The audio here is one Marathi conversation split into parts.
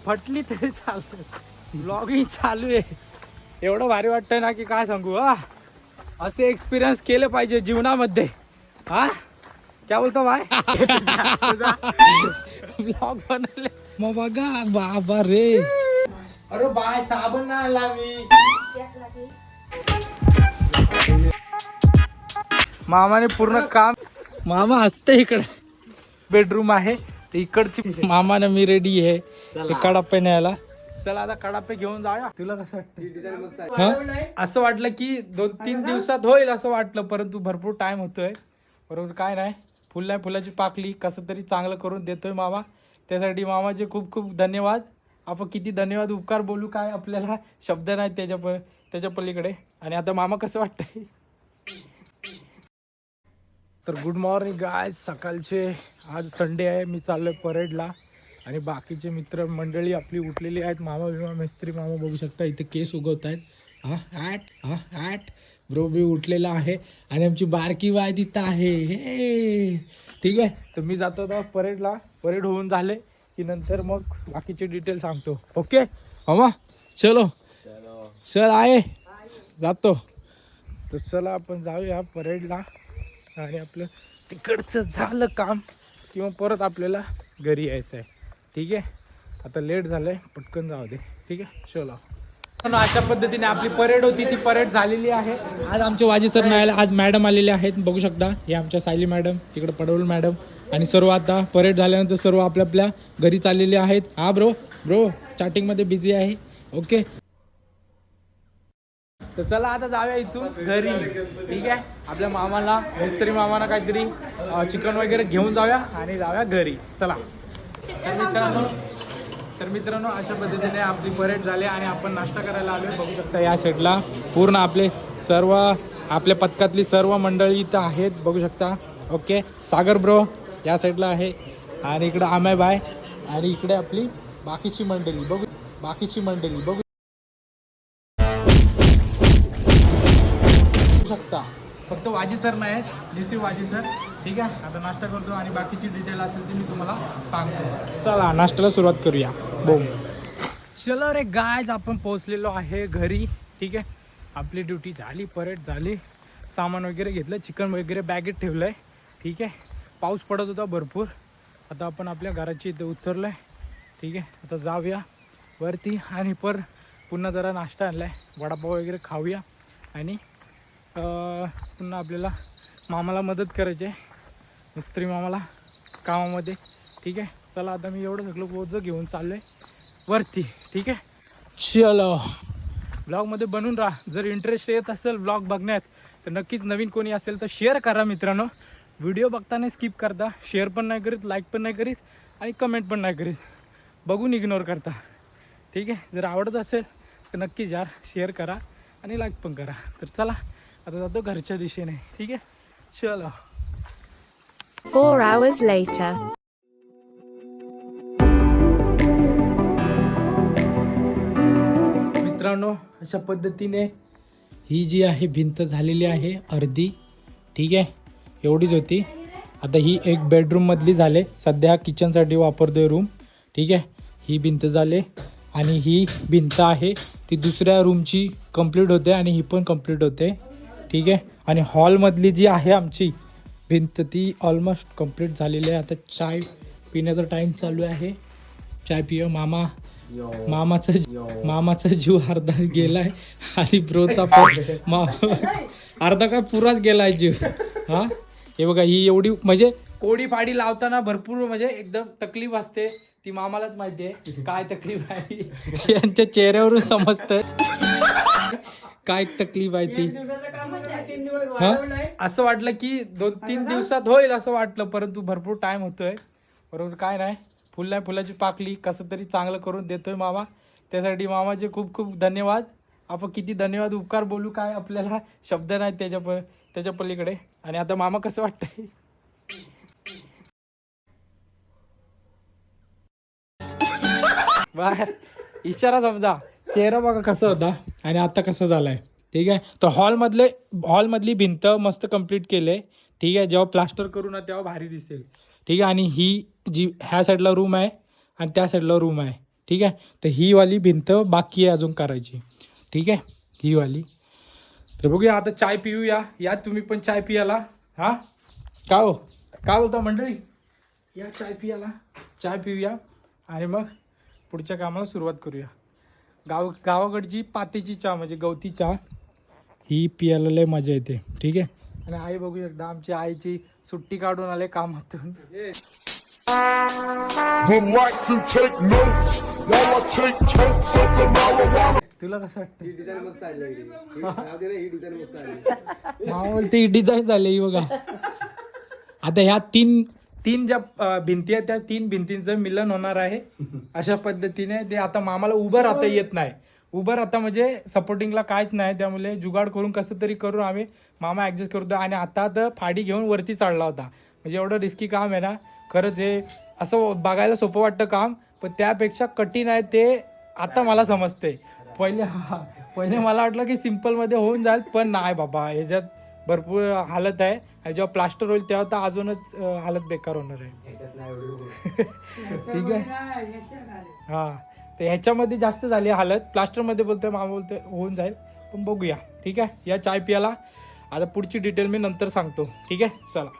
फटली तरी चालतं, ब्लॉगिंग चालू आहे. एवढं भारी वाटतंय ना की काय सांगू. असे एक्सपिरियन्स केले पाहिजे जीवनामध्ये. हा क्या बोलतो बाय. ब्लॉग बनवले मग बघा बाबा रे. अरे बाय साबण नाही आणला मी. मामाने पूर्ण काम. मामा असते इकडे. बेडरूम आहे इकडची. मामाने मी रेडी आहे ते कडापे न्यायला. चला आता कडापे घेऊन जाऊया. तुला कसं वाटतं? असं वाटलं की 2-3 दिवसात होईल असं वाटलं, परंतु भरपूर टाइम होतोय. बरोबर काय नाही, फुल नाही फुलाची पाकली कसं तरी चांगलं करून देतोय मामा. त्यासाठी मामाचे खूप खूप धन्यवाद. आपण किती धन्यवाद उपकार बोलू काय आपल्याला शब्द नाही त्याच्या पलीकडे. आणि आता मामा कसं वाटतंय. तर गुड मॉर्निंग गाय. सकाळचे आज संडे आहे. मी चाललोय परेडला आणि बाकीचे मित्र मंडळी आपली उठलेली आहेत. मामा विमा मिस्त्री मामा बघू शकता इथे केस उगवत आहेत. ॲट ब्रो बी उठलेला आहे आणि आमची बारकी बाय तिथं आहे. हे ठीक आहे. तर मी जातो आता परेडला. परेड होऊन झाले की नंतर मग बाकीचे डिटेल सांगतो. ओके मामा चलो चल आहे जातो. तर चला आपण जाऊया परेडला आणि आपलं तिकडचं झालं काम किंवा परत आपल्याला घरी यायचं आहे. ठीक आहे. आता लेट झालंय पटकन जाऊ दे. ठीक आहे चलो. अशा पद्धतीने आपली परेड होती ती परेड झालेली आहे. आज आमचे वाजी सर नाही आले. आज मॅडम आलेले आहेत बघू शकता. हे आमच्या सायली मॅडम, तिकडे पडवल मॅडम आणि सर्व आता परेड झाल्यानंतर सर्व आपल्या आपल्या घरी चाललेले आहेत. हा ब्रो चॅटिंगमध्ये बिझी आहे. ओके तर चला आता जाऊया इथून घरी. ठीक आहे. आपल्या मामाला मिस्त्री मामाला काहीतरी चिकन वगैरे घेऊन जाऊया आणि जाऊया घरी. चला तर मित्रांनो अशा पद्धतीने आपली परेड झाली आणि आपण नाश्ता करायला आलो. बघू शकता या साईडला पूर्ण आपले सर्व आपल्या पथकातली सर्व मंडळी इथं आहेत बघू शकता. ओके सागर ब्रो या साईडला आहे आणि इकडं आम्या बाय आणि इकडे आपली बाकीची मंडळी बघू शकता. फक्त वाजी सर नाही आहेत, निसिव वाजी सर. ठीक आहे. आता नाश्ता करतो आणि बाकीची डिटेल असेल ती मी तुम्हाला सांगतो. चला नाश्त्याला सुरुवात करूया. बोम चलो रे गायज आपण पोहोचलेलो आहे घरी. ठीक आहे. आपली ड्युटी झाली, परेड झाली, सामान वगैरे घेतलं, चिकन वगैरे बॅगेत ठेवलं आहे. ठीक आहे. पाऊस पडत होता भरपूर. आता आपण आपल्या घराची इथे उतरलो आहे. ठीक आहे. आता जाऊया वरती आणि पुन्हा जरा नाश्ता आणला आहे, वडापाव वगैरे खाऊया आणि पुन्हा आपल्याला मामाला मदत करायची आहे, मिस्त्री मामाला कामामध्ये. ठीक आहे. चला आता मी एवढं सगळं ओझं घेऊन चाललो आहे वरती. ठीक आहे. चलो ब्लॉगमध्ये बनून राहा. जर इंटरेस्ट येत असेल ब्लॉग बघण्यात तर नक्कीच नवीन कोणी असेल तर शेअर करा मित्रांनो. व्हिडिओ बघताना स्किप करता, शेअर पण नाही करीत, लाईक पण नाही करीत आणि कमेंट पण नाही करीत, बघून इग्नोर करता. ठीक आहे. जर आवडत असेल तर नक्कीच यार शेअर करा आणि लाईक पण करा. तर चला आता जातो घरच्या दिशेने. ठीक आहे. चलो. 4 hours later. मित्रांनो अशा पद्धतीने ही जी आहे भिंत झालेली आहे अर्धी. ठीक आहे. एवढीच होती. आता ही एक बेडरूम मधली झाले. सध्या किचनसाठी वापरतोय रूम. ठीक आहे. ही भिंत झाले आणि ही भिंत आहे ती दुसऱ्या रूमची कंप्लीट होते आणि ही पण कंप्लीट होते. ठीक आहे. आणि हॉलमधली जी आहे आमची भिंत ती ऑलमोस्ट कंप्लीट झालेली आहे. आता चाय पिण्याचा टाईम चालू आहे. चाय पिऊ. मामाचा जीव अर्धा गेलाय आणि ब्रोचा पण अर्धा काय पुराच गेलाय जीव. हा हे बघा ही एवढी म्हणजे कोडी फाडी लावताना भरपूर म्हणजे एकदम तकलीफ असते. ती मामालाच माहिती आहे काय तकलीफ आहे. यांच्या चेहऱ्यावरून समजतं काय तकलीफ आहे ती. असं वाटलं की 2-3 दिवसात होईल असं वाटलं, परंतु भरपूर टाइम होतोय. बरोबर काय नाही, फुल नाही फुलाची पाकली कसं तरी चांगलं करून देतोय मामा. त्यासाठी मामाचे खूप खूप धन्यवाद. आपण किती धन्यवाद उपकार बोलू काय आपल्याला शब्द नाही त्याच्या पलीकडे. आणि आता मामा कसं वाटतंय. बाय इशारा समजा. चेहरा बघा कसा होता आणि आता कसा झालाय. ठीक आहे. तर हॉलमधली भिंत मस्त कंप्लीट केले. ठीक आहे. जेव्हा प्लास्टर करू ना तेव्हा भारी दिसेल. ठीक आहे. आणि ही जी ह्या साईडला रूम आहे आणि त्या साईडला रूम आहे. ठीक आहे. तर ही वाली भिंत बाकी आहे अजून करायची. ठीक आहे, ही वाली. तर बघूया आता चाय पिऊया. या तुम्ही पण चाय पियाला. हा का हो, काय बोलता मंडळी? या चाय पियाला, चाय पिऊया आणि मग पुढच्या कामाला सुरुवात करूया. गावाकडची पातेची चहा म्हणजे गवती चहा ही पियाला लय मजा येते. ठीक आहे. आणि आई बघू एकदा आमची आईची सुट्टी काढून आले कामातून. तुला कसं वाटतं? मामा बोलते ही डिझाईन झाली ही बघा. आता ह्या तीन ज्या भिंती आहेत त्या 3 भिंतींचं मिलन होणार आहे अशा पद्धतीने. ते आता मामाला उभं राहता येत नाही. उभं राहता म्हणजे सपोर्टिंगला काहीच नाही. त्यामुळे जुगाड करून कसं तरी करून आम्ही मामा ॲडजस्ट करतो. आणि आता तर फाडी घेऊन वरती चढला होता. म्हणजे एवढं रिस्की काम आहे ना खरंच. हे असं बघायला सोपं वाटतं काम, पण त्यापेक्षा कठीण आहे ते आता मला समजते. पहिले मला वाटलं की सिम्पलमध्ये होऊन जाईल, पण नाही बाबा, ह्याच्यात भरपूर हालत आहे. आणि जेव्हा प्लास्टर होईल तेव्हा तर अजूनच हालत बेकार होणार आहे. ठीक आहे. हां, तर ह्याच्यामध्ये जास्त झाली हालत. प्लास्टरमध्ये बोलतोय मामा, बोलतोय होऊन जाईल, पण बघूया. ठीक आहे, या चाय पियाला. आता पुढची डिटेल मी नंतर सांगतो. ठीक आहे, चला.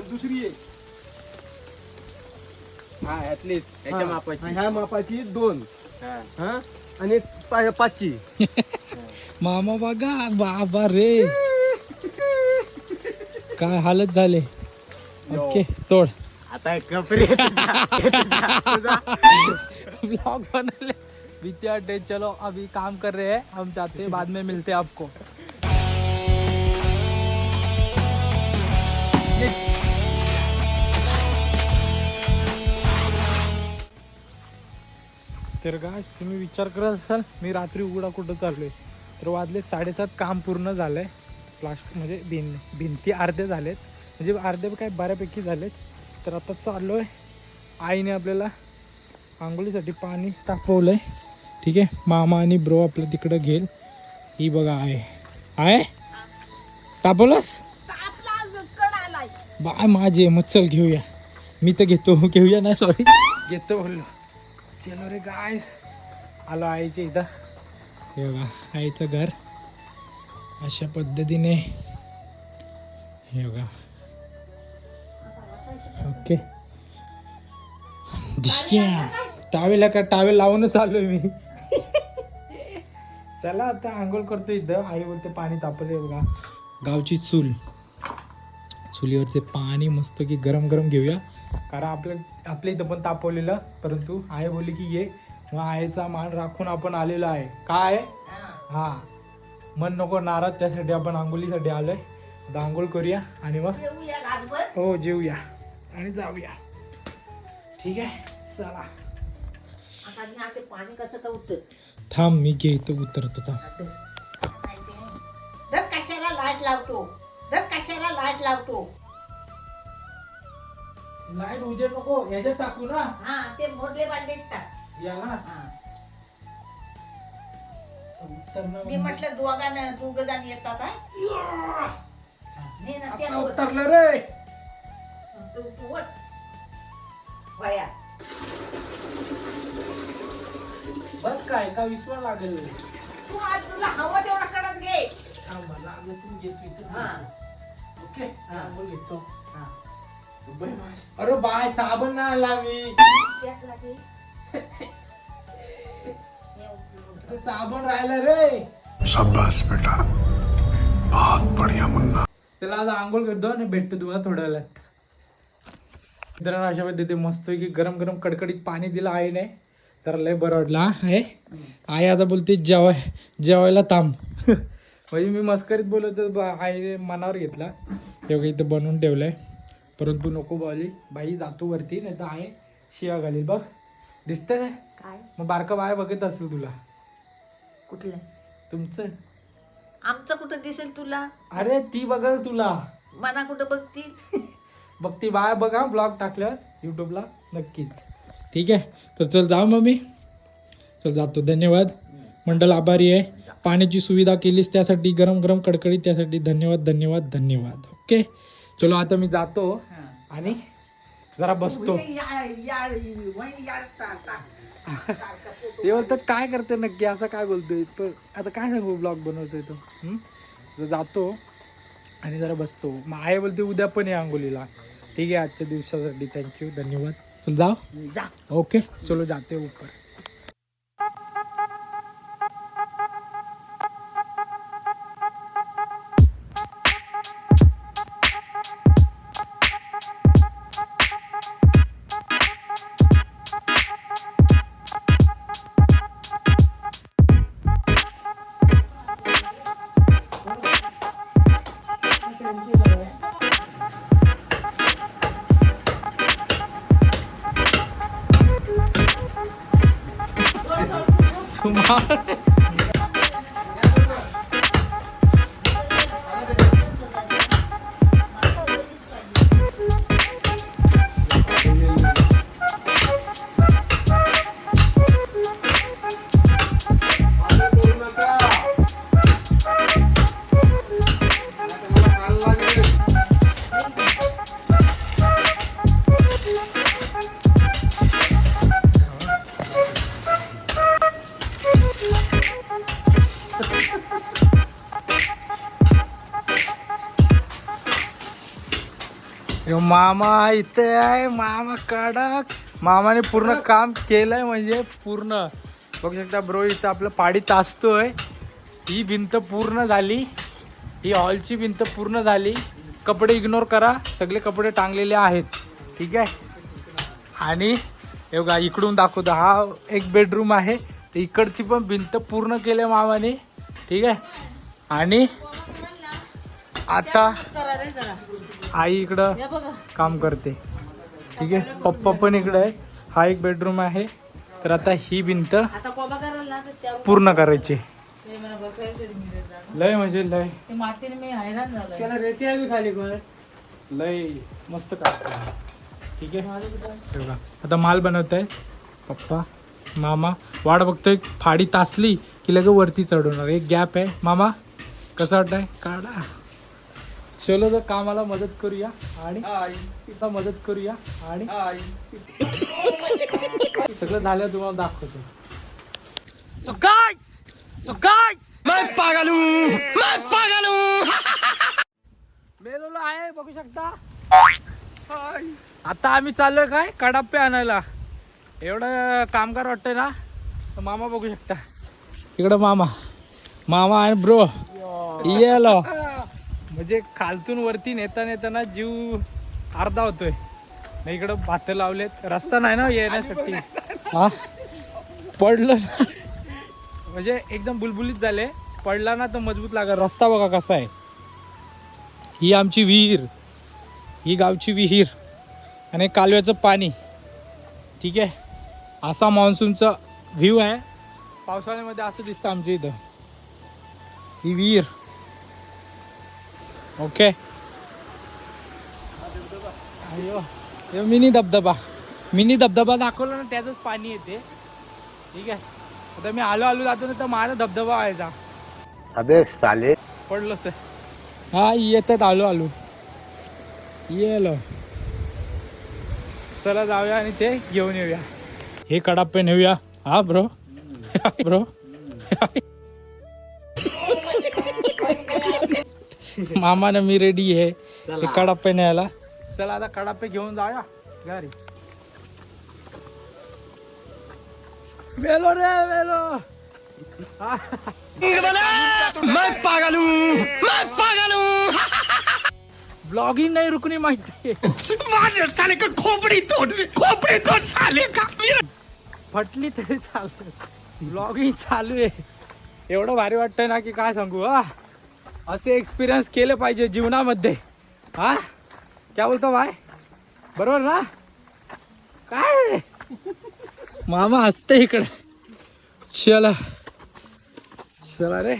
दुसरी एक ह्याच्या मापाची. ह्या मापाची 2 हा आणि 5ची. मामा बघा बाबा रे, काय हालत झाले. ओके, तोड. आता कपडे ब्लॉग बनले बीते अड्डे. चलो अभी काम कर रहे हैं, हम जाते हैं, बाद में मिलते हैं आपको. तर गाइस, तुम्ही विचार करत असाल मी रात्री उघडा कुठं चाललोय, तर वाजले 7:30. काम पूर्ण झालंय. प्लास्टर म्हणजे भिंती अर्धे झालेत, म्हणजे अर्धे काय बऱ्यापैकी झालेत. तर आता चाललोय. आईने आपल्याला आंघोळीसाठी पाणी तापवलंय. ठीक आहे, मामा आणि ब्रो आपलं तिकडं घेईल. ही बघा आहे तापवलंस बाय माझे. मग चल घेऊया. मी तर घेऊया नाही, सॉरी, घेतो बोललो. चलो रे गाइस, आलो आईच्या इथं. हे बघा आईचं घर अशा पद्धतीने. हे बघा. ओके, टावेल लावूनच आलोय मी. चला आता आंघोळ करतो इथं. आई बोलते पाणी तापले. बघा गावची चुलीवरचे पाणी मस्त की गरम गरम घेऊया, कारण आपल्या इथं पण तापवलेलं. परंतु आई बोलली की ये, मग आईचा मान राखून आपण आलेलो आहे. काय हा, मन नको नाराज, त्यासाठी आपण आंघोळीसाठी आलोय. आता आंघोळ करूया आणि मग हो जेऊया आणि जाऊया. ठीक आहे, चला. पाणी कसं उठत. थांब मी घेतो, उतरतो. दर कशाला लाज लावतो. लाईट उजेड नको, याच्यात टाकू ना. हा, ते मोडले बांधे टाक. याला मी म्हटलं दोघ जण येतात उतरलं रे. वया बस काय का विश्वास लागेल. तू आज तुला हवं तेवढा कडक घे. लागलं तू घेतो इथं. हा, ओके, आंघोळ घेतो. हा. अरे बाय, साबण ना आला मी. त्यात लागे. साबण राहिला रे. शाबाश बेटा, बहुत बढ़िया मुन्ना. चला आता आंघोळ करतो आणि भेटतो तुम्हाला थोड्या वेळात. मित्रांनो, अशा पद्धतीने मस्त की गरम गरम कडकडीत पाणी दिलं आईने, तर लय बरं वाटलं आहे. आई आता बोलते जेवायला थांब. म्हणजे मी मस्करीत बोलतो, आईने मनावर घेतला. तेव्हा इथं बनवून ठेवलंय, परंतु नको बोली बाई, जातो वरती, नाही तर आहे शिया घालील. बघ दिसतंय काय मग बारका बाय बघत असेल तुला. कुठलं तुमचं आमचं कुठं दिसेल तुला? अरे ती बघल तुला. मना कुठं बघतील? बघती बाय बघा ब्लॉग टाकल्यावर यूट्यूबला नक्कीच. ठीक आहे तर चल जाऊ मम्मी. चल जातो. धन्यवाद. मंडळ आभारी आहे. पाण्याची सुविधा केलीस त्यासाठी गरम गरम कडकडीत त्यासाठी धन्यवाद धन्यवाद धन्यवाद. ओके चलो आता मी जातो आणि जरा बसतो. ते बोलतात काय करते नक्की असं काय बोलतोय पण आता काय सांगू ब्लॉग बनवतोय तो. तर जातो आणि जरा बसतो. मग आई बोलते उद्या पण ये अंगोलीला. ठीक आहे आजच्या दिवसासाठी थँक्यू धन्यवाद. चल जाओ. जा. ओके चलो जाते ऊपर. मामा इथे आहे. मामा कडक. मामाने पूर्ण काम केलंय म्हणजे पूर्ण. बघू शकता ब्रो इथं आपलं पाडी तासतोय. ही भिंत पूर्ण झाली. ही हॉलची भिंत पूर्ण झाली. कपडे इग्नोर करा सगळे कपडे टांगलेले आहेत. ठीक आहे आणि हे बघा इकडून दाखवतो. हा एक बेडरूम आहे. तर इकडची पण भिंत पूर्ण केली मामाने. ठीक आहे आणि आता आई इकडं काम करते. ठीक आहे पप्पा पण इकडं आहे. हा एक बेडरूम आहे. तर आता ही भिंत पूर्ण करायची. लय म्हणजे लय त्याला रेती आहे खाली पण लय मस्त काम. ठीक आहे आता माल बनवत आहे पप्पा. मामा वाट बघतोय. फाडी तासली की लगे वरती चढवणार. एक गॅप आहे. मामा कसं वाटतंय काढा. चलो तर कामाला मदत करूया आणि तिथं मदत करूया आणि सगळं झालं तुम्हाला दाखवतो. मेलेलो आहे बघू शकता. आता आम्ही चाललोय काय कडाप्पे आणायला. एवढं कामगार वाटतंय ना. तर मामा बघू शकता इकडं. मामा आणि ब्रो येलो म्हणजे खालतून वरती नेताना जीव अर्धा होतोय. नाही इकडं भात लावलेत. रस्ता नाही ना येण्यासाठी. हा पडलं म्हणजे एकदम बुलबुलीत झाले. पडला ना तर मजबूत लागेल. रस्ता बघा कसा आहे. ही आमची विहीर. ही गावची विहीर आणि कालव्याचं पाणी. ठीक आहे असा मान्सूनचा व्ह्यू आहे. पावसाळ्यामध्ये असं दिसतं आमच्या इथं. ही विहीर. ओके अयो मिनी धबधबा दाखवला ना त्याचंच पाणी येते. ठीक आहे आता मी आलो जातो ना तर माझा धबधबा व्हायचा. अबे साले पडलो तर हा येतात. आलो येलो. चला जाऊया आणि ते घेऊन येऊया. हे कडाप्पे नेऊया. हा ब्रो मामा ना मी रेडी आहे ते कडाप्पे न्यायला. चला आता कडाप्पे घेऊन जाऊया घरी. वेलो ब्लॉगिंग नाही रुकणी माहिती. खोपडी तोड साले का फटली तरी चालत. ब्लॉगिंग चालू आहे. एवढं भारी वाटतंय ना की काय सांगू. असे एक्सपिरियन्स केले पाहिजे जीवनामध्ये. हा क्या बोलतो भाई बरोबर ना. काय मामा हसते इकडे. चला रे